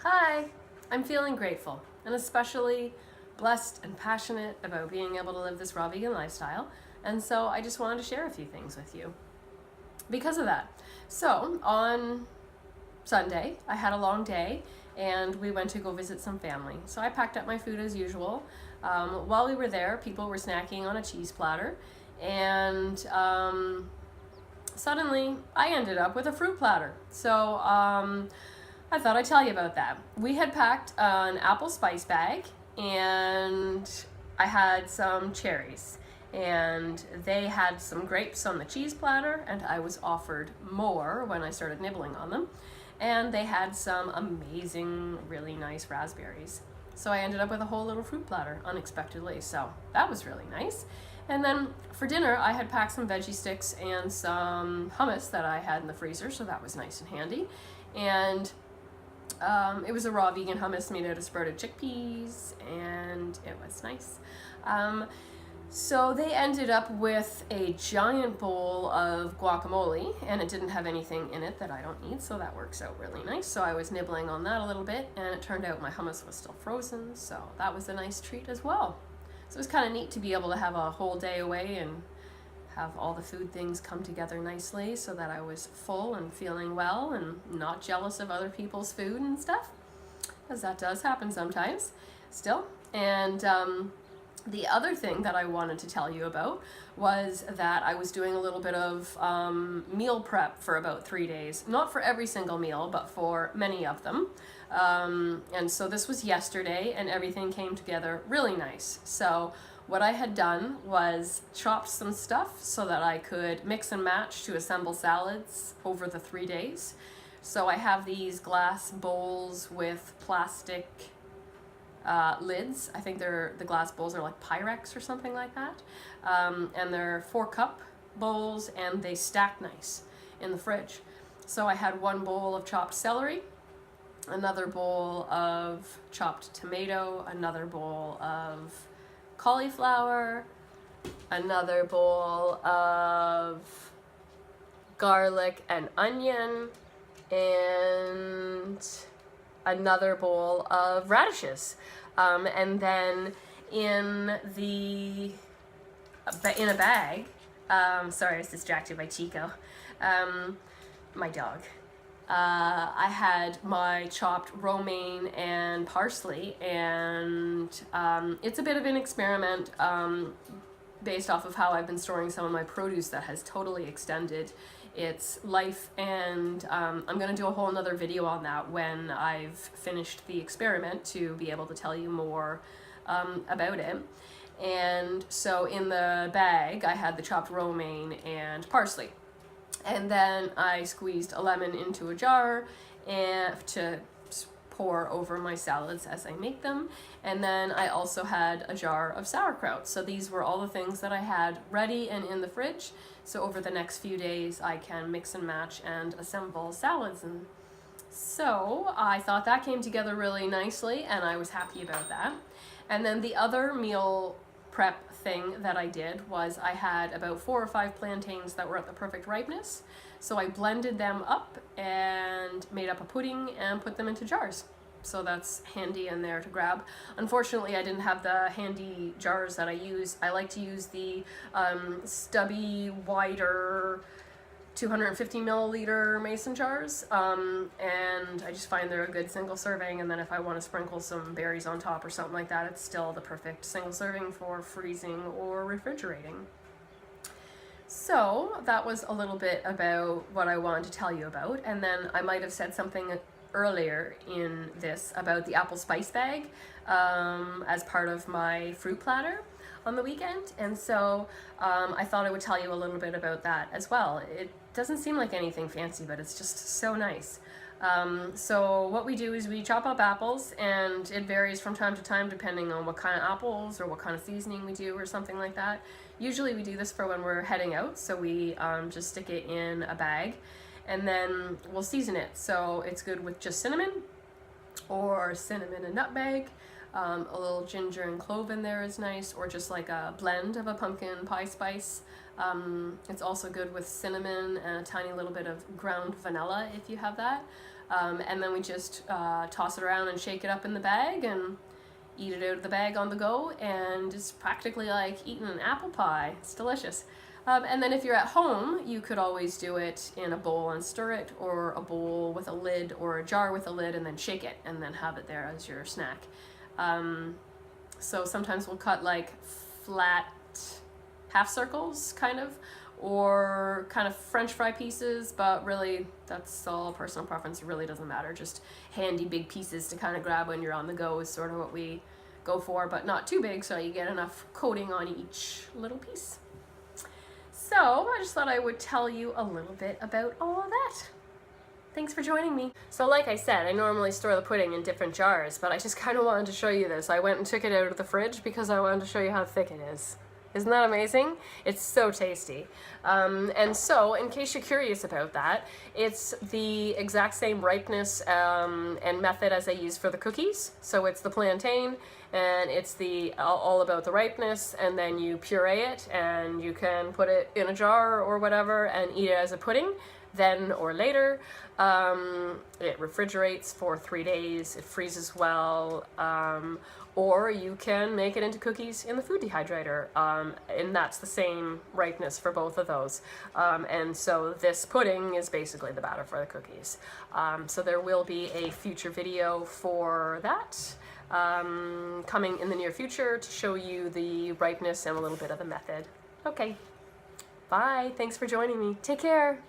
Hi, I'm feeling grateful and especially blessed and passionate about being able to live this raw vegan lifestyle, and so I just wanted to share a few things with you because of that. So, on Sunday, I had a long day and we went to go visit some family. So, I packed up my food as usual. While we were there, people were snacking on a cheese platter, and suddenly I ended up with a fruit platter. So, I thought I'd tell you about that. We had packed an apple spice bag, and I had some cherries, and they had some grapes on the cheese platter, and I was offered more when I started nibbling on them, and they had some amazing, really nice raspberries. So I ended up with a whole little fruit platter unexpectedly, so that was really nice. And then for dinner, I had packed some veggie sticks and some hummus that I had in the freezer, so that was nice and handy. And it was a raw vegan hummus made out of sprouted chickpeas, and it was nice. So they ended up with a giant bowl of guacamole, and it didn't have anything in it that I don't eat, so that works out really nice. So I was nibbling on that a little bit, and it turned out my hummus was still frozen, so that was a nice treat as well. So it was kind of neat to be able to have a whole day away and have all the food things come together nicely so that I was full and feeling well and not jealous of other people's food and stuff, because that does happen sometimes still. And the other thing that I wanted to tell you about was that I was doing a little bit of meal prep for about 3 days. Not for every single meal, but for many of them. And so this was yesterday, and everything came together really nice. So what I had done was chopped some stuff so that I could mix and match to assemble salads over the 3 days. So I have these glass bowls with plastic lids. I think the glass bowls are like Pyrex or something like that. And they're 4-cup bowls, and they stack nice in the fridge. So I had one bowl of chopped celery, another bowl of chopped tomato, another bowl of cauliflower, another bowl of garlic and onion, and another bowl of radishes. And then in a bag, sorry, I was distracted by Chico, my dog. I had my chopped romaine and parsley, and it's a bit of an experiment based off of how I've been storing some of my produce that has totally extended its life, and I'm going to do a whole nother video on that when I've finished the experiment to be able to tell you more about it. And so in the bag I had the chopped romaine and parsley. And then I squeezed a lemon into a jar and to pour over my salads as I make them. And then I also had a jar of sauerkraut. So these were all the things that I had ready and in the fridge. So over the next few days I can mix and match and assemble salads. And so I thought that came together really nicely, and I was happy about that. And then the other meal prep thing that I did was I had about 4 or 5 plantains that were at the perfect ripeness. So I blended them up and made up a pudding and put them into jars. So that's handy in there to grab. Unfortunately, I didn't have the handy jars that I use. I like to use the stubby, wider 250 milliliter mason jars, and I just find they're a good single serving, and then if I want to sprinkle some berries on top or something like that, it's still the perfect single serving for freezing or refrigerating. So that was a little bit about what I wanted to tell you about, and then I might have said something earlier in this about the apple spice bag as part of my fruit platter on the weekend, and so I thought I would tell you a little bit about that as well. It doesn't seem like anything fancy, but it's just so nice. So what we do is we chop up apples, and it varies from time to time depending on what kind of apples or what kind of seasoning we do or something like that. Usually we do this for when we're heading out, so we just stick it in a bag, and then we'll season it. So it's good with just cinnamon or cinnamon and nutmeg. A little ginger and clove in there is nice, or just like a blend of a pumpkin pie spice. It's also good with cinnamon and a tiny little bit of ground vanilla if you have that. And then we just toss it around and shake it up in the bag and eat it out of the bag on the go, and it's practically like eating an apple pie. It's delicious. And then if you're at home, you could always do it in a bowl and stir it, or a bowl with a lid, or a jar with a lid, and then shake it, and then have it there as your snack. So sometimes we'll cut like flat half circles, kind of, or kind of French fry pieces, but really that's all personal preference. It really doesn't matter. Just handy big pieces to kind of grab when you're on the go is sort of what we go for, but not too big so you get enough coating on each little piece. So I just thought I would tell you a little bit about all of that. Thanks for joining me. So like I said, I normally store the pudding in different jars, but I just kind of wanted to show you this. I went and took it out of the fridge because I wanted to show you how thick it is. Isn't that amazing? It's so tasty. And so, in case you're curious about that, it's the exact same ripeness and method as I use for the cookies. So it's the plantain, and it's all about the ripeness, and then you puree it, and you can put it in a jar or whatever and eat it as a pudding then or later. It refrigerates for 3 days, it freezes well, or you can make it into cookies in the food dehydrator, and that's the same ripeness for both of those. And so this pudding is basically the batter for the cookies. So there will be a future video for that coming in the near future to show you the ripeness and a little bit of the method. Okay, bye, thanks for joining me, take care.